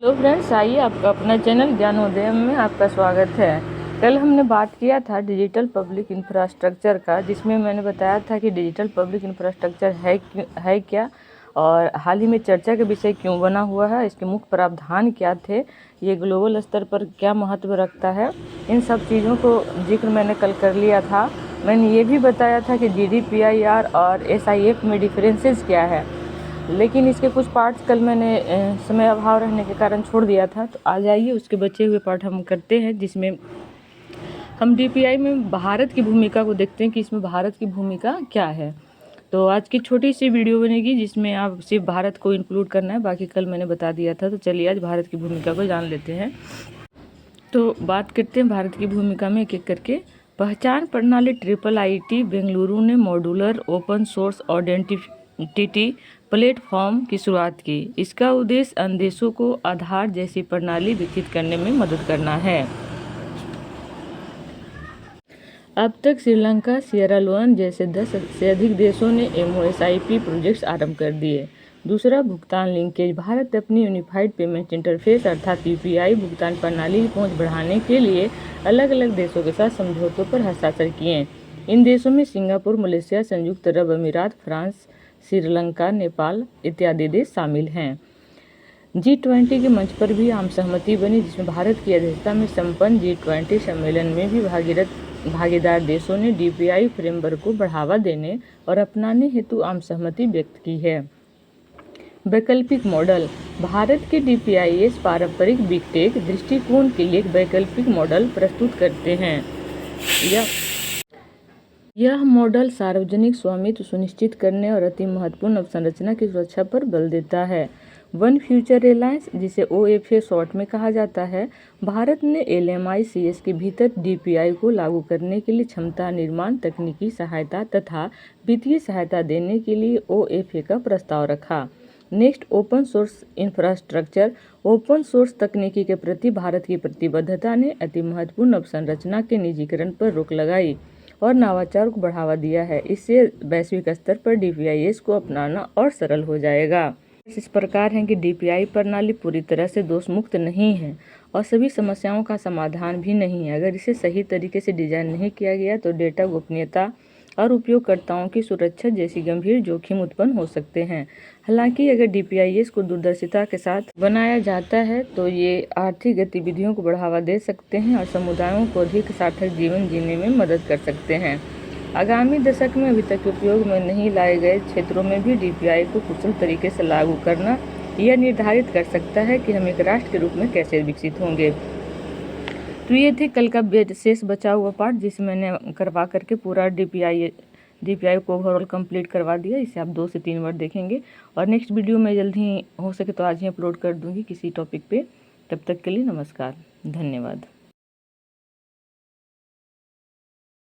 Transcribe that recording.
Hello friends, आइए आपका अपना चैनल ज्ञानोदय में आपका स्वागत है। कल हमने बात किया था डिजिटल पब्लिक इंफ्रास्ट्रक्चर का, जिसमें मैंने बताया था कि डिजिटल पब्लिक इंफ्रास्ट्रक्चर है क्या और हाल ही में चर्चा का विषय क्यों बना हुआ है, इसके मुख्य प्रावधान क्या थे, ये ग्लोबल स्तर पर क्या महत्व रखता है। इन सब चीज़ों को जिक्र मैंने कल कर लिया था। मैंने ये भी बताया था कि GDPR और SIF में डिफरेंसेस क्या है, लेकिन इसके कुछ पार्ट्स कल मैंने समय अभाव रहने के कारण छोड़ दिया था। तो आ जाइए उसके बचे हुए पार्ट हम करते हैं, जिसमें हम DPI में भारत की भूमिका को देखते हैं कि इसमें भारत की भूमिका क्या है। तो आज की छोटी सी वीडियो बनेगी जिसमें आप सिर्फ भारत को इंक्लूड करना है, बाकी कल मैंने बता दिया था। तो चलिए आज भारत की भूमिका को जान लेते हैं। तो बात करते हैं भारत की भूमिका में एक एक करके। पहचान प्रणाली IIIT बेंगलुरु ने modular open source identity platform की शुरुआत की। इसका उद्देश्य अन्य देशों को आधार जैसी प्रणाली विकसित करने में मदद करना है। अब तक श्रीलंका, सिएरा लियोन जैसे 10 से अधिक देशों ने MoSIP प्रोजेक्ट्स आरंभ कर दिए। दूसरा, भुगतान लिंकेज। भारत अपनी यूनिफाइड पेमेंट इंटरफेस अर्थात UPI भुगतान प्रणाली की पहुंच बढ़ाने के लिए अलग अलग देशों के साथ समझौतों पर हस्ताक्षर किए। इन देशों में सिंगापुर, मलेशिया, संयुक्त अरब अमीरात, फ्रांस, श्रीलंका, नेपाल इत्यादि देश शामिल हैं। G20 के मंच पर भी आम सहमति बनी, जिसमें भारत की अध्यक्षता में संपन्न G20 सम्मेलन में भी भागीदार देशों ने DPI फ्रेमवर्क को बढ़ावा देने और अपनाने हेतु आम सहमति व्यक्त की है। वैकल्पिक मॉडल। भारत के DPIS पारंपरिक बिग टेक दृष्टिकोण के लिए एक वैकल्पिक मॉडल प्रस्तुत करते हैं। यह मॉडल सार्वजनिक स्वामित्व सुनिश्चित करने और अति महत्वपूर्ण अवसंरचना की सुरक्षा पर बल देता है। वन फ्यूचर एलायंस, जिसे OFA शॉर्ट में कहा जाता है, भारत ने LMICS के भीतर DPI को लागू करने के लिए क्षमता निर्माण, तकनीकी सहायता तथा वित्तीय सहायता देने के लिए OFA का प्रस्ताव रखा। Next, open source infrastructure. Open source तकनीकी के प्रति भारत की प्रतिबद्धता ने अति महत्वपूर्ण अवसंरचना के निजीकरण पर रोक लगाई और नवाचार को बढ़ावा दिया है। इससे वैश्विक स्तर पर DPIS को अपनाना और सरल हो जाएगा। इस प्रकार है कि DPI प्रणाली पूरी तरह से दोष मुक्त नहीं है और सभी समस्याओं का समाधान भी नहीं है। अगर इसे सही तरीके से डिजाइन नहीं किया गया तो डेटा गोपनीयता और उपयोगकर्ताओं की सुरक्षा जैसी गंभीर जोखिम उत्पन्न हो सकते हैं। हालांकि अगर DPIS को दूरदर्शिता के साथ बनाया जाता है तो ये आर्थिक गतिविधियों को बढ़ावा दे सकते हैं और समुदायों को अधिक सार्थक जीवन जीने में मदद कर सकते हैं। आगामी दशक में अभी तक उपयोग में नहीं लाए गए क्षेत्रों में भी DPI को कुशल तरीके से लागू करना यह निर्धारित कर सकता है कि हम एक राष्ट्र के रूप में कैसे विकसित होंगे। तो ये थे कल का शेष बचा हुआ पार्ट, जिसे मैंने करवा करके पूरा DPI को ओवरऑल कंप्लीट करवा दिया। इसे आप 2 से 3 बार देखेंगे और नेक्स्ट वीडियो में जल्द ही हो सके तो आज ही अपलोड कर दूंगी किसी टॉपिक पे। तब तक के लिए नमस्कार, धन्यवाद।